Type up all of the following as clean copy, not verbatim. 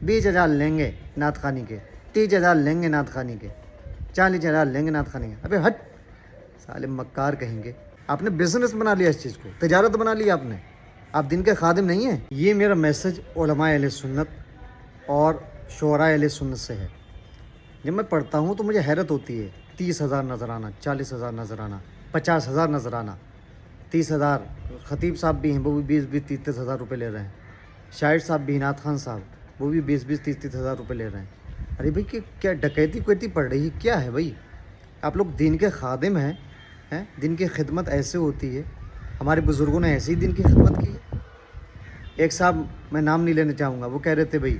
20,000 لیں گے نعت خوانی کے، 30,000 لیں گے نعت خوانی کے، 40,000 لیں گے نعت خوانی کے۔ ابے ہٹ سالے مکار کہیں گے، آپ نے بزنس بنا لیا اس چیز کو، تجارت بنا لی آپ نے، آپ دین کے خادم نہیں ہیں۔ یہ میرا میسج علماء اہل سنت اور شعراء اہل سنت سے ہے۔ جب میں پڑھتا ہوں تو مجھے حیرت ہوتی ہے، 30,000 نذرانہ، 40,000 نذرانہ، 50,000 نذرانہ، 30,000۔ خطیب صاحب بھی ہیں، وہ بھی 20-20 30 ہزار روپے لے رہے ہیں۔ شاعر صاحب بھی، نعت خان صاحب، وہ بھی 20-20 30 ہزار روپے لے رہے ہیں۔ ارے بھائی کیا ڈکیتی کویتی پڑ رہی ہے، کیا ہے بھائی؟ آپ لوگ دین کے خادم ہیں، دین کی خدمت ایسے ہوتی ہے، ہمارے بزرگوں نے ایسے ہی دین کی خدمت کی ہے۔ ایک صاحب، میں نام نہیں لینا چاہوں گا، وہ کہہ رہے تھے بھائی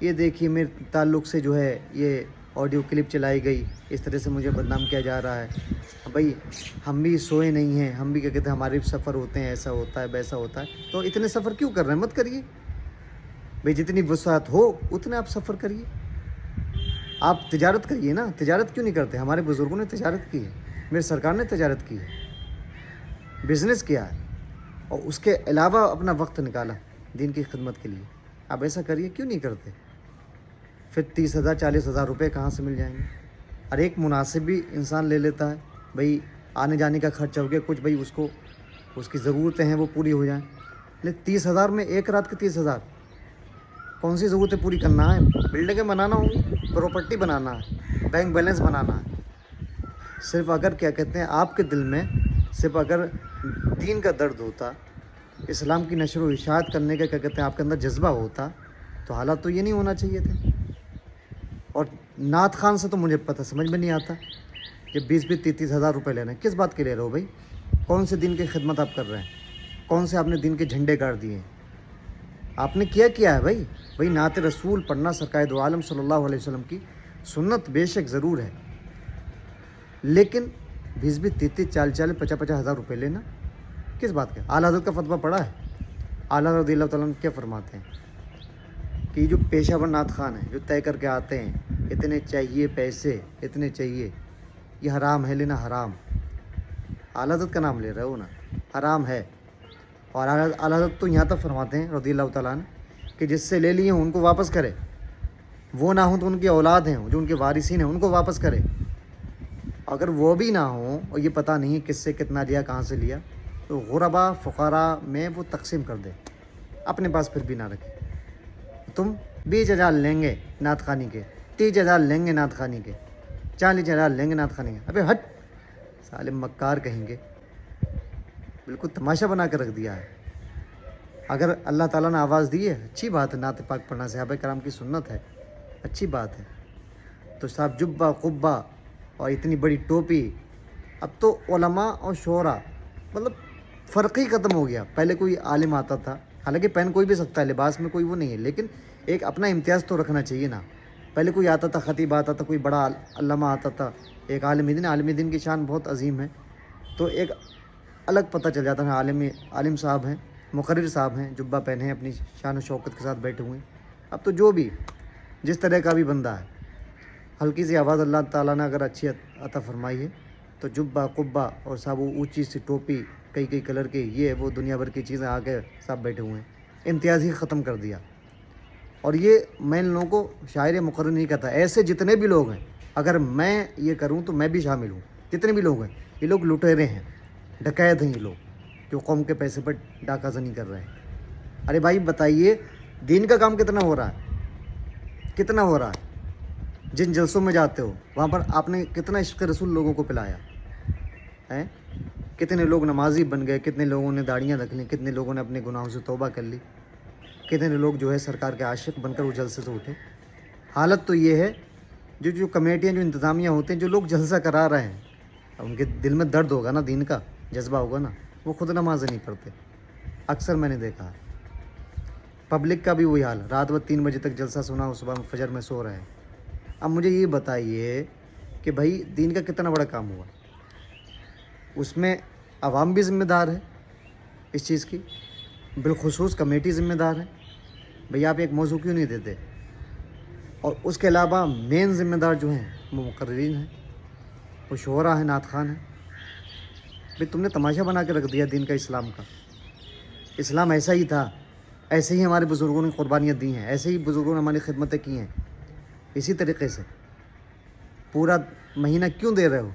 یہ دیکھیے میرے تعلق سے جو ہے یہ آڈیو کلپ چلائی گئی، اس طرح سے مجھے بدنام کیا جا رہا ہے۔ بھائی ہم بھی سوئے نہیں ہیں، ہم بھی کیا کہتے ہیں، ہمارے بھی سفر ہوتے ہیں، ایسا ہوتا ہے ویسا ہوتا ہے، تو اتنے سفر کیوں کر رہے ہیں؟ مت کریے بھائی، جتنی وسعت ہو اتنے آپ سفر کریے، آپ تجارت کریے نا۔ تجارت کیوں نہیں کرتے؟ ہمارے بزرگوں نے تجارت کی ہے، میرے سرکار نے تجارت کی ہے، بزنس کیا ہے، اور اس کے علاوہ اپنا وقت نکالا دین کی خدمت کے لیے۔ آپ ایسا کریے، کیوں نہیں کرتے؟ پھر 30,000 40,000 روپے کہاں سے مل جائیں گے؟ اور ایک مناسب بھی انسان لے لیتا ہے، بھائی آنے جانے کا خرچہ ہو گیا کچھ، بھائی اس کی ضرورتیں ہیں وہ پوری ہو جائیں۔ لیکن 30,000 میں ایک رات کے 30,000 کون سی ضرورتیں پوری کرنا ہے؟ بلڈنگیں بنانا ہوں گی، پراپرٹی بنانا ہے، بینک بیلنس بنانا ہے۔ صرف اگر کیا کہتے ہیں آپ کے دل میں صرف اگر دین کا درد ہوتا، اسلام کی نشر و اشاعت کرنے کا کیا کہتے ہیں آپ کے اندر جذبہ ہوتا، تو حالات تو یہ نہیں ہونا چاہیے تھے۔ اور نعت خان سے تو مجھے پتہ سمجھ میں نہیں آتا کہ 20-20 30 ہزار روپے لے رہے ہیں، کس بات کے لے رہے ہو بھائی؟ کون سے دین کی خدمت آپ کر رہے ہیں؟ کون سے آپ نے دین کے جھنڈے گاڑ دیے ہیں؟ آپ نے کیا ہے بھائی نعت رسول پڑھنا سرکار دو عالم صلی اللہ علیہ وسلم کی سنت بے شک ضرور ہے، لیکن 20-20 30 40 50 ہزار روپے لینا کس بات کا؟ اعلیٰ حضرت کا فتویٰ پڑھا ہے؟ اعلیٰ رضی اللہ تعالیٰ عنہ کیا فرماتے ہیں کہ یہ جو پیشہ ور نعت خان ہیں جو طے کر کے آتے ہیں، اتنے چاہیے پیسے، اتنے چاہیے، یہ حرام ہے لینا، حرام۔ اعلیٰ حضرت کا نام لے رہے ہو نا، حرام ہے۔ اور اعلیٰ حضرت تو یہاں تک فرماتے ہیں رضی اللہ تعالیٰ عنہ کہ جس سے لے لیے ان کو واپس کرے، وہ نہ ہوں تو ان کی اولاد ہیں جو ان کے وارثین ہیں ان کو واپس کرے۔ اگر وہ بھی نہ ہوں اور یہ پتہ نہیں کس سے کتنا لیا، کہاں سے لیا، تو غربا فقراء میں وہ تقسیم کر دے، اپنے پاس پھر بھی نہ رکھے۔ تم 20,000 لیں گے نعت خوانی کے، 30,000 لیں گے نعت خوانی کے، 40,000 لیں گے نعت خوانی کے۔ ابے ہٹ سالے مکار کہیں گے، بالکل تماشا بنا کے رکھ دیا ہے۔ اگر اللہ تعالیٰ نے آواز دی ہے، اچھی بات ہے، نعت پاک پڑھنا صحابہ کرام کی سنت ہے، اچھی بات ہے۔ تو صاحب جبہ قبہ اور اتنی بڑی ٹوپی، اب تو علماء اور شعراء مطلب فرق ہی ختم ہو گیا۔ پہلے کوئی عالم آتا تھا، حالانکہ پہن کوئی بھی سکتا ہے، لباس میں کوئی وہ نہیں ہے، لیکن ایک اپنا امتیاز تو رکھنا چاہیے نا۔ پہلے کوئی آتا تھا، خطیب آتا تھا، کوئی بڑا علامہ آتا تھا، ایک عالم دین کی شان بہت عظیم ہے، تو ایک الگ پتہ چل جاتا ہے عالم صاحب ہیں، مقرر صاحب ہیں، جبہ پہنے ہیں، اپنی شان و شوکت کے ساتھ بیٹھے ہوئے ہیں۔ اب تو جو بھی جس طرح کا بھی بندہ ہے، ہلکی سی آواز اللہ تعالیٰ نے اگر اچھی عطا فرمائی ہے تو جبہ قبہ اور صاحب وہ اونچی سی ٹوپی کئی کلر کی، یہ وہ دنیا بھر کی چیزیں آ کے صاحب بیٹھے ہوئے ہیں، امتیاز ہی ختم کر دیا۔ اور یہ میں ان لوگوں کو شاعر مقرر نہیں کہتا، ایسے جتنے بھی لوگ ہیں، اگر میں یہ کروں تو میں بھی شامل ہوں، جتنے بھی لوگ ہیں یہ لوگ لٹیرے ہیں، ڈکیت ہیں، یہ لوگ جو قوم کے پیسے پر ڈاکہ زنی کر رہے ہیں۔ ارے بھائی بتائیے دین کا کام کتنا ہو رہا ہے، کتنا ہو رہا ہے؟ جن جلسوں میں جاتے ہو وہاں پر آپ نے کتنا عشق رسول لوگوں کو پلایا ہے؟ کتنے لوگ نمازی بن گئے، کتنے لوگوں نے داڑیاں رکھ لیں، کتنے لوگوں نے اپنے گناہوں سے توبہ کر لی، کتنے لوگ جو ہے سرکار کے عاشق بن کر وہ جلسے سے اٹھے۔ حالت تو یہ ہے جو کمیٹیاں، جو انتظامیہ ہوتے ہیں، جو لوگ جلسہ کرا رہے ہیں، ان کے دل میں درد ہوگا نا، دین کا جذبہ ہوگا نا، وہ خود نمازیں نہیں پڑھتے۔ اکثر میں نے دیکھا ہے پبلک کا بھی وہی حال، رات بھر 3 بجے تک جلسہ سنا اور صبح فجر میں سو رہے ہیں۔ اب مجھے یہ بتائیے کہ بھائی دین کا کتنا بڑا کام ہوا، اس میں عوام بھی ذمہ دار ہے اس چیز کی، بالخصوص کمیٹی ذمہ دار ہے۔ بھئی آپ ایک موضوع کیوں نہیں دیتے؟ اور اس کے علاوہ مین ذمہ دار جو ہیں وہ مقررین ہیں، وہ شعراء ہیں، نعت خان ہیں۔ بھئی تم نے تماشا بنا کے رکھ دیا دین کا، اسلام کا۔ اسلام ایسا ہی تھا، ایسے ہی ہمارے بزرگوں نے قربانیاں دی ہیں, ایسے ہی بزرگوں نے ہماری خدمتیں کی ہیں. اسی طریقے سے پورا مہینہ کیوں دے رہے ہو؟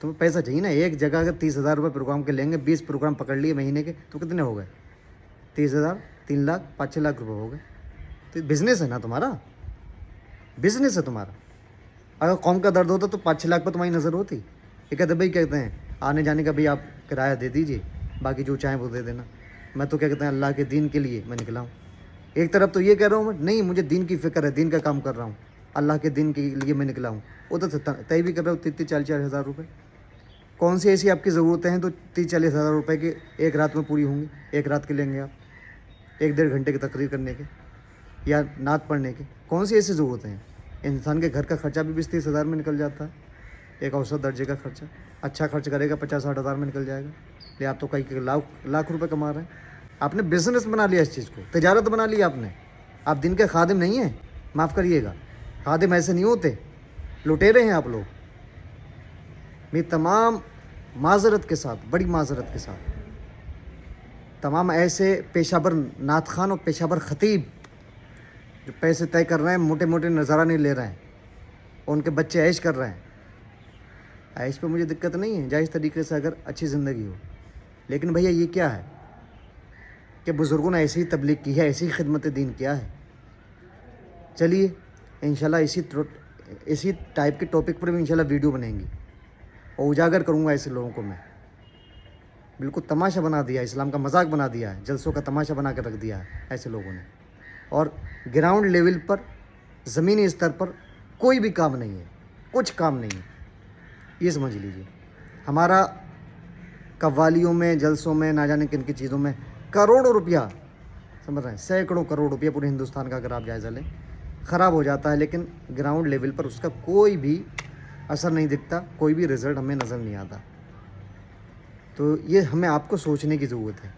تمہیں پیسہ چاہیے نا. ایک جگہ اگر 30,000 روپے پروگرام کے لیں گے, 20 پروگرام پکڑ لیے مہینے کے, تو کتنے ہو گئے؟ 30,000, 3 لاکھ, 5-6 لاکھ روپے ہو گئے. تو بزنس ہے نا تمہارا, بزنس ہے تمہارا. اگر قوم کا درد ہوتا تو 5-6 لاکھ پہ تمہاری نظر ہوتی. یہ کہتے بھائی, کہتے ہیں آنے جانے کا بھی آپ کرایہ دے دیجیے, باقی جو چاہیں وہ دے دینا. میں تو کیا کہتے ہیں, اللہ کے دین کے لیے میں نکلا ہوں. ایک طرف تو یہ کہہ رہا ہوں میں, نہیں مجھے دین کی فکر ہے, دین کا کام کر رہا ہوں, اللہ کے دین کے لیے میں نکلا ہوں. ادھر سے طے بھی کر رہا ہوں 30-40 ہزار روپے. کون سی ایسی آپ کی ضرورتیں ہیں تو 30-40 ہزار روپے کی ایک رات میں پوری ہوں گی؟ ایک رات کے لیں گے آپ, 1-1.5 گھنٹے کی تقریر کرنے کے یا نعت پڑھنے کے. کون سی ایسی ضرورتیں ہیں؟ انسان کے گھر کا خرچہ بھی 20-30 ہزار میں نکل جاتا ہے, ایک اوسط درجے کا خرچہ. اچھا خرچ کرے گا 50-60 ہزار میں نکل جائے گا. یہ آپ تو کئی لاکھ روپے کما رہے ہیں. آپ نے بزنس بنا لیا اس چیز کو, تجارت بنا لی آپ نے. آپ دن کے خادم نہیں ہیں, معاف کریے گا, خادم ایسے نہیں ہوتے, لٹیرے ہیں آپ لوگ. میں تمام معذرت کے ساتھ, بڑی معذرت کے ساتھ, تمام ایسے پیشہ ور نعت خوان اور پیشہ ور خطیب جو پیسے طے کر رہے ہیں, موٹے موٹے نظارہ نہیں لے رہے ہیں, اور ان کے بچے عیش کر رہے ہیں. عیش پہ مجھے دقت نہیں ہے, جائز طریقے سے اگر اچھی زندگی ہو. لیکن بھیا یہ کیا ہے کہ بزرگوں نے ایسی ہی تبلیغ کی ہے, ایسی ہی خدمت دین کیا ہے. چلیے انشاءاللہ اسی ٹائپ کے ٹاپک پر بھی انشاءاللہ ویڈیو بنیں گی, اور اجاگر کروں گا ایسے لوگوں کو. میں بالکل تماشا بنا دیا, اسلام کا مذاق بنا دیا ہے, جلسوں کا تماشا بنا کر رکھ دیا ہے ایسے لوگوں نے. اور گراؤنڈ لیول پر, زمینی استر پر کوئی بھی کام نہیں ہے, کچھ کام نہیں ہے. یہ سمجھ لیجیے, ہمارا قوالیوں میں, جلسوں میں, نہ جانے کن کی چیزوں میں کروڑوں روپیہ, سمجھ رہے ہیں, سینکڑوں کروڑ روپیہ پورے ہندوستان کا اگر آپ جائزہ لیں, خراب ہو جاتا ہے. لیکن گراؤنڈ لیول پر اس کا کوئی بھی اثر نہیں دکھتا, کوئی بھی رزلٹ ہمیں نظر نہیں آتا. تو یہ ہمیں آپ کو سوچنے کی ضرورت ہے,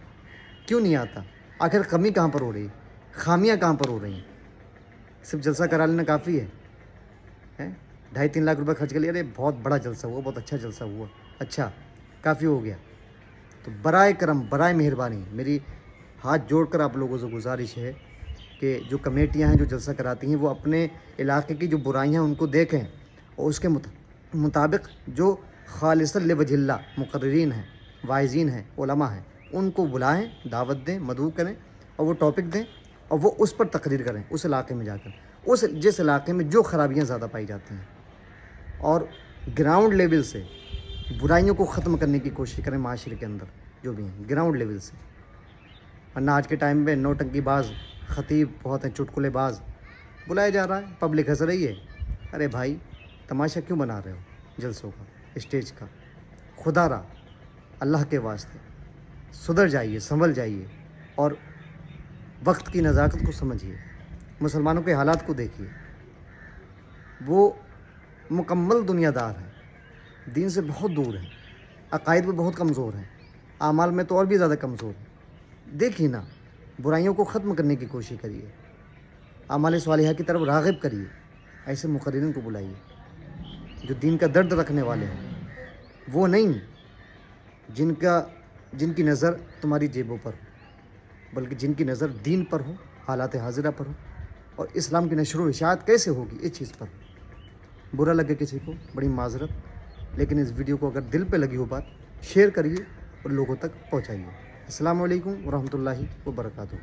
کیوں نہیں آتا؟ آخر کمی کہاں پر ہو رہی ہے, خامیاں کہاں پر ہو رہی ہیں؟ صرف جلسہ کرا لینا کافی ہے. 2.5-3 لاکھ روپے خرچ کر لیا, ارے بہت بڑا جلسہ ہوا, بہت اچھا جلسہ ہوا, اچھا کافی ہو گیا. تو برائے کرم, برائے مہربانی, میری ہاتھ جوڑ کر آپ لوگوں سے گزارش ہے کہ جو کمیٹیاں ہیں جو جلسہ کراتی ہیں, وہ اپنے علاقے کی جو برائیاں ہیں ان کو دیکھیں, اور اس کے مطابق جو خالص لوجہ اللہ مقررین ہیں, واعظین ہیں, علماء ہیں, ان کو بلائیں, دعوت دیں, مدعو کریں, اور وہ ٹاپک دیں, اور وہ اس پر تقریر کریں اس علاقے میں جا کر, جس علاقے میں جو خرابیاں زیادہ پائی جاتی ہیں. اور گراؤنڈ لیول سے برائیوں کو ختم کرنے کی کوشش کریں معاشرے کے اندر جو بھی ہیں, گراؤنڈ لیول سے. ورنہ آج کے ٹائم پہ نوٹنکی باز خطیب بہت ہیں, چٹکلے باز بلایا جا رہا ہے, پبلک ہنس رہی ہے. ارے بھائی, تماشا کیوں بنا رہے ہو جلسوں کا, اسٹیج کا؟ خدا را, اللہ کے واسطے سدھر جائیے, سنبھل جائیے, اور وقت کی نزاکت کو سمجھیے. مسلمانوں کے حالات کو دیکھیے, وہ مکمل دنیا دار ہیں, دین سے بہت دور ہیں, عقائد میں بہت کمزور ہیں, اعمال میں تو اور بھی زیادہ کمزور ہیں. دیکھیے نا, برائیوں کو ختم کرنے کی کوشش کریے, اعمال صالحہ کی طرف راغب کریے. ایسے مقررین کو بلائیے جو دین کا درد رکھنے والے ہیں, وہ نہیں جن کی نظر تمہاری جیبوں پر ہو, بلکہ جن کی نظر دین پر ہو, حالات حاضرہ پر ہو, اور اسلام کی نشر و اشاعت کیسے ہوگی اس چیز پر. برا لگے کسی کو, بڑی معذرت, لیکن اس ویڈیو کو اگر دل پہ لگی ہو بات, شیئر کریے اور لوگوں تک پہنچائیے. السلام علیکم ورحمۃ اللہ وبرکاتہ.